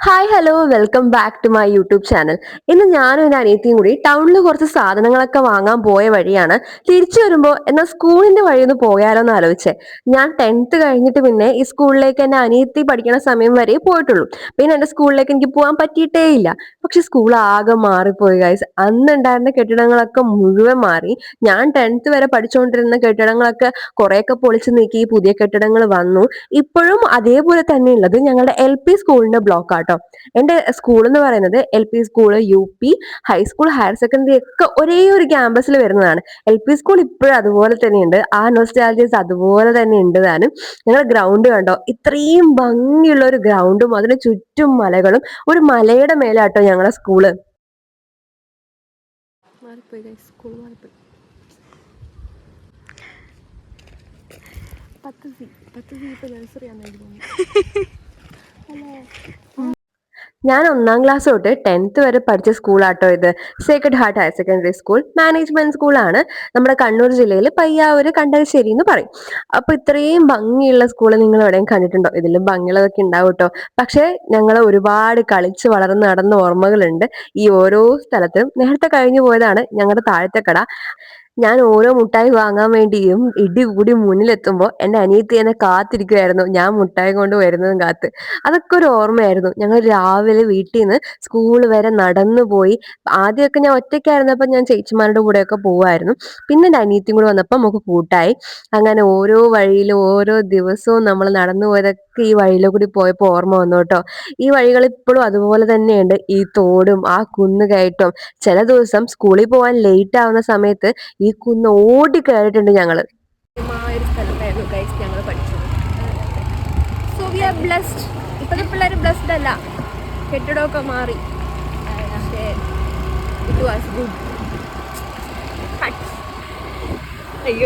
Hi hello welcome back to my YouTube channel. ഇന്ന് ഞാനും എൻ്റെ അനിയത്തിയും കൂടി ടൗണിൽ കുറച്ച് സാധനങ്ങളൊക്കെ വാങ്ങാൻ പോയ വഴിയാണ്. തിരിച്ചു വരുമ്പോൾ എന്നാൽ സ്കൂളിന്റെ വഴി ഒന്ന് പോയാലോ എന്ന് ആലോചിച്ചേ. ഞാൻ 10th കഴിഞ്ഞിട്ട് പിന്നെ ഈ സ്കൂളിലേക്ക് എൻ്റെ അനിയത്തി പഠിക്കുന്ന സമയം വരെ പോയിട്ടുള്ളൂ. പിന്നെ എൻ്റെ സ്കൂളിലേക്ക് എനിക്ക് പോകാൻ പറ്റിയിട്ടേ ഇല്ല. പക്ഷെ സ്കൂൾ ആകെ മാറിപ്പോയി ഗൈസ്. അന്നുണ്ടായിരുന്ന കെട്ടിടങ്ങളൊക്കെ മുഴുവൻ മാറി. ഞാൻ 10th വരെ പഠിച്ചുകൊണ്ടിരുന്ന കെട്ടിടങ്ങളൊക്കെ കുറെയൊക്കെ പൊളിച്ചു നീക്കി പുതിയ കെട്ടിടങ്ങൾ വന്നു. ഇപ്പോഴും അതേപോലെ തന്നെ ഉള്ളത് ഞങ്ങളുടെ LP സ്കൂളിന്റെ ബ്ലോക്ക് ആട്ടോ. എന്റെ സ്കൂൾ എന്ന് പറയുന്നത് LP school, UP, high school, higher secondary ഒക്കെ ഒരേ ഒരു ക്യാമ്പസിൽ വരുന്നതാണ്. LP സ്കൂൾ ഇപ്പോഴും അതുപോലെ തന്നെയുണ്ട്. ആ നൊസ്റ്റാൾജിയസ് അതുപോലെ തന്നെ ഉണ്ട് താനും. ഞങ്ങൾ ഗ്രൗണ്ട് കണ്ടോ, ഇത്രയും ഭംഗിയുള്ള ഒരു ഗ്രൗണ്ടും അതിന് ചുറ്റും മലകളും, ഒരു മലയുടെ മേലാട്ടോ ഞങ്ങളുടെ സ്കൂള്. സ്കൂൾ മാറിപ്പോയി. 10C ഇപ്പൊ നഴ്സറി ആണെന്ന് ഞാൻ 1ാം ക്ലാസ് തൊട്ട് 10th വരെ പഠിച്ച സ്കൂളാട്ടോ ഇത്. Sacred heart higher secondary school, management സ്കൂളാണ്. നമ്മുടെ കണ്ണൂർ ജില്ലയിൽ പയ്യാവൂര് കണ്ടകശ്ശേരി എന്ന് പറയും. അപ്പൊ ഇത്രയും ഭംഗിയുള്ള സ്കൂൾ നിങ്ങൾ എവിടെയും കണ്ടിട്ടുണ്ടോ? ഇതിലും ഭംഗിയുള്ളതൊക്കെ ഉണ്ടാവും കേട്ടോ. പക്ഷെ ഞങ്ങൾ ഒരുപാട് കളിച്ച് വളർന്ന് നടന്ന ഓർമ്മകളുണ്ട് ഈ ഓരോ സ്ഥലത്തും. നേരത്തെ കഴിഞ്ഞു പോയതാണ് ഞങ്ങളുടെ താഴത്തെ കട. ഞാൻ ഓരോ മുട്ടായി വാങ്ങാൻ വേണ്ടിയും ഇടികൂടി മുന്നിലെത്തുമ്പോൾ എൻ്റെ അനിയത്തി എന്നെ കാത്തിരിക്കുമായിരുന്നു, ഞാൻ മുട്ടായി കൊണ്ട് വരുന്നതും കാത്ത്. അതൊക്കെ ഒരു ഓർമ്മയായിരുന്നു. ഞങ്ങൾ രാവിലെ വീട്ടിൽ നിന്ന് സ്കൂൾ വരെ നടന്നു പോയി. ആദ്യമൊക്കെ ഞാൻ ഒറ്റയ്ക്കായിരുന്നപ്പോൾ ഞാൻ ചേച്ചിമാരുടെ കൂടെയൊക്കെ പോവായിരുന്നു. പിന്നെ എൻ്റെ അനിയത്തിയും കൂടെ വന്നപ്പോൾ നമുക്ക് കൂട്ടായി. അങ്ങനെ ഓരോ വഴിയിലും ഓരോ ദിവസവും നമ്മൾ നടന്നു പോയതൊക്കെ ഈ വഴിയിലെ കൂടി പോയപ്പോൾ ഓർമ്മ വന്നു കേട്ടോ. ഈ വഴികൾ ഇപ്പോഴും അതുപോലെ തന്നെയുണ്ട്. ഈ തോടും ആ കുന്നുകയറ്റവും. ചില ദിവസം സ്കൂളിൽ പോകാൻ ലേറ്റ് ആവുന്ന സമയത്ത് ഈ കുന്ന് ഓടി കയറിയിട്ടുണ്ട് ഞങ്ങള്. സ്ഥലത്തായിരുന്നു ഗൈസ് ഞങ്ങൾ പഠിച്ചത്. So we R blessed. ഇപ്പോഴത്തെ പിള്ളേർ ബ്ലെസ്ഡ് അല്ല, കെട്ടിടമൊക്കെ മാറി. പക്ഷേ ഇറ്റ് വാസ് ഗുഡ്. അയ്യോ.